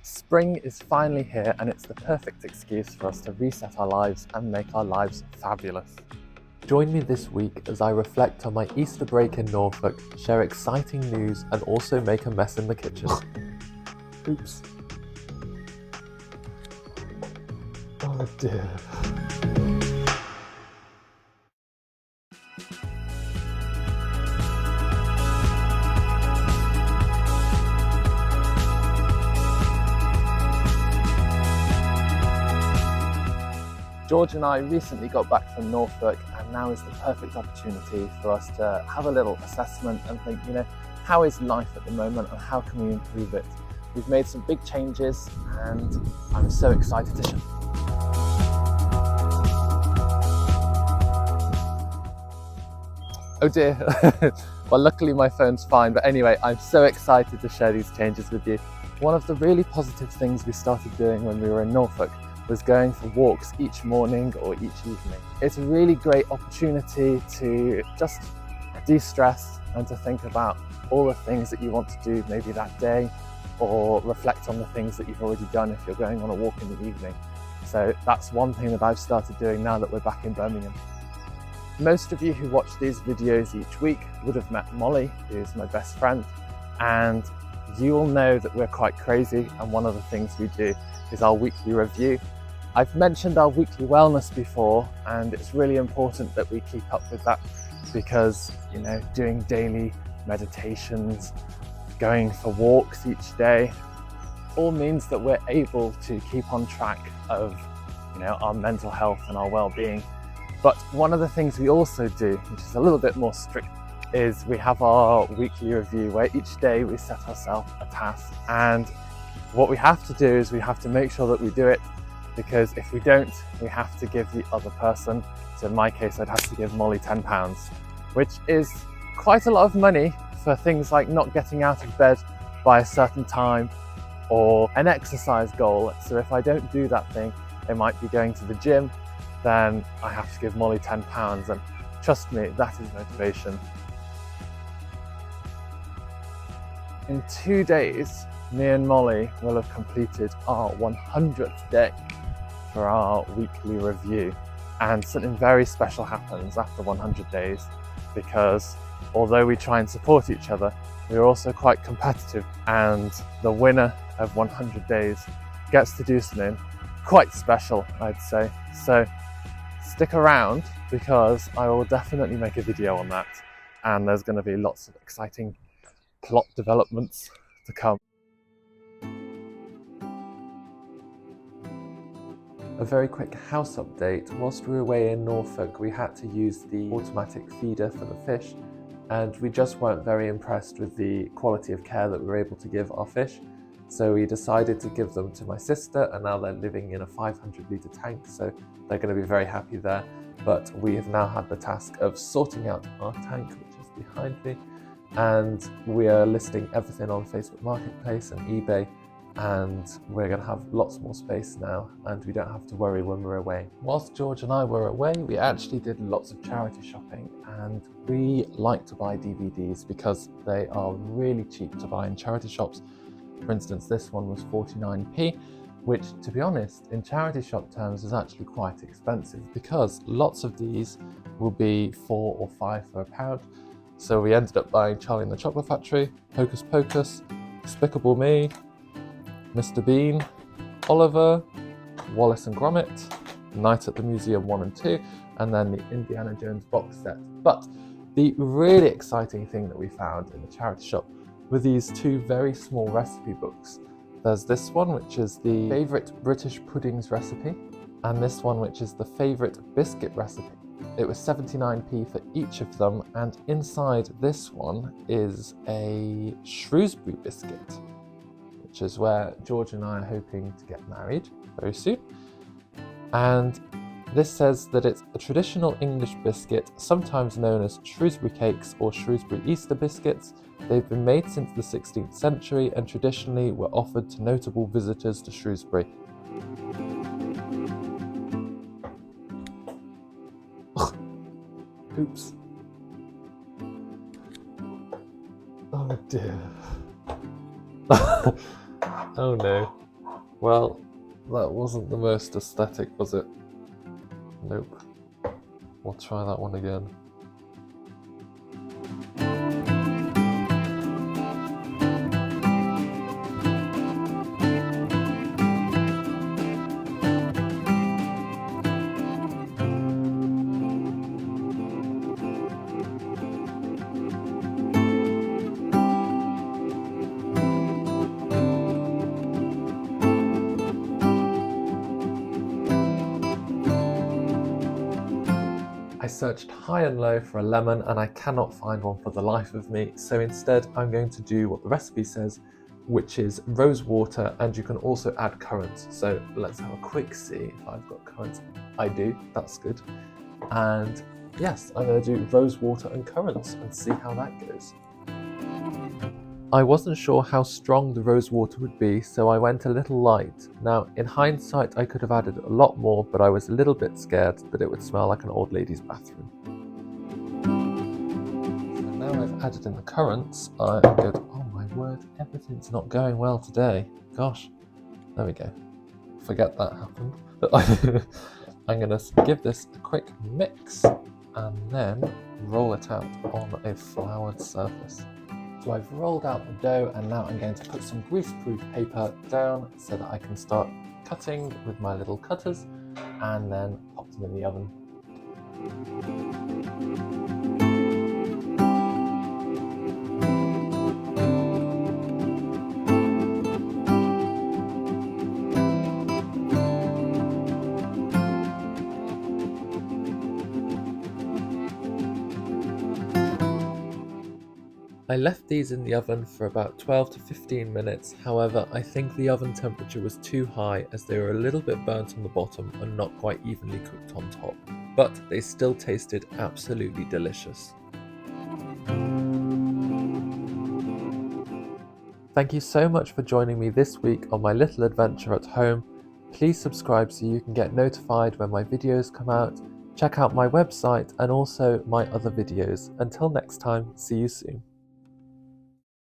Spring is finally here and it's the perfect excuse for us to reset our lives and make our lives fabulous. Join me this week as I reflect on my Easter break in Norfolk, share exciting news and also make a mess in the kitchen. Oops. Oh dear. George and I recently got back from Norfolk and now is the perfect opportunity for us to have a little assessment and think, how is life at the moment and how can we improve it? We've made some big changes and I'm so excited to share. Oh dear. Well, luckily my phone's fine, but anyway, I'm so excited to share these changes with you. One of the really positive things we started doing when we were in Norfolk was going for walks each morning or each evening. It's a really great opportunity to just de-stress and to think about all the things that you want to do maybe that day, or reflect on the things that you've already done if you're going on a walk in the evening. So that's one thing that I've started doing now that we're back in Birmingham. Most of you who watch these videos each week would have met Molly, who's my best friend, and you all know that we're quite crazy, and one of the things we do is our weekly review. I've mentioned our weekly wellness before, and it's really important that we keep up with that because, doing daily meditations, going for walks each day, all means that we're able to keep on track of, our mental health and our well-being. But one of the things we also do, which is a little bit more strict, is we have our weekly review where each day we set ourselves a task. And what we have to do is we have to make sure that we do it, because if we don't, we have to give the other person, so in my case, I'd have to give Molly £10, which is quite a lot of money for things like not getting out of bed by a certain time or an exercise goal. So if I don't do that thing, it might be going to the gym, then I have to give Molly £10, and trust me, that is motivation. In 2 days, me and Molly will have completed our 100th day for our weekly review, and something very special happens after 100 days, because although we try and support each other, we're also quite competitive, and the winner of 100 days gets to do something quite special, I'd say. So stick around, because I will definitely make a video on that, and there's going to be lots of exciting plot developments to come. A very quick house update. Whilst we were away in Norfolk, we had to use the automatic feeder for the fish, and we just weren't very impressed with the quality of care that we were able to give our fish. So we decided to give them to my sister, and now they're living in a 500-litre tank, so they're going to be very happy there. But we have now had the task of sorting out our tank, which is behind me, and we are listing everything on Facebook Marketplace and eBay, and we're going to have lots more space now, and we don't have to worry when we're away. Whilst George and I were away, we actually did lots of charity shopping, and we like to buy DVDs because they are really cheap to buy in charity shops. For instance, this one was 49p, which, to be honest, in charity shop terms is actually quite expensive, because lots of these will be 4 or 5 for £1. So we ended up buying Charlie and the Chocolate Factory, Hocus Pocus, Despicable Me, Mr. Bean, Oliver, Wallace and Gromit, Night at the Museum 1 and 2, and then the Indiana Jones box set. But the really exciting thing that we found in the charity shop were these 2 very small recipe books. There's this one, which is the Favourite British Puddings Recipe, and this one, which is the Favourite Biscuit Recipe. It was 79p for each of them, and inside this one is a Shrewsbury biscuit, which is where George and I are hoping to get married very soon. And this says that it's a traditional English biscuit, sometimes known as Shrewsbury cakes or Shrewsbury Easter biscuits. They've been made since the 16th century and traditionally were offered to notable visitors to Shrewsbury. Oops. Oh dear. Oh no. Well, that wasn't the most aesthetic, was it? Nope. We'll try that one again. I searched high and low for a lemon and I cannot find one for the life of me, so instead I'm going to do what the recipe says, which is rose water, and you can also add currants. So let's have a quick see if I've got currants. I do, that's good. And yes, I'm going to do rose water and currants and see how that goes. I wasn't sure how strong the rose water would be, so I went a little light. Now, in hindsight, I could have added a lot more, but I was a little bit scared that it would smell like an old lady's bathroom. So now I've added in the currants, I'm good. Oh my word, everything's not going well today. Gosh, there we go. Forget that happened. I'm going to give this a quick mix and then roll it out on a floured surface. So I've rolled out the dough and now I'm going to put some grease-proof paper down so that I can start cutting with my little cutters and then pop them in the oven. I left these in the oven for about 12 to 15 minutes, however I think the oven temperature was too high as they were a little bit burnt on the bottom and not quite evenly cooked on top, but they still tasted absolutely delicious. Thank you so much for joining me this week on my little adventure at home. Please subscribe so you can get notified when my videos come out. Check out my website and also my other videos. Until next time, see you soon.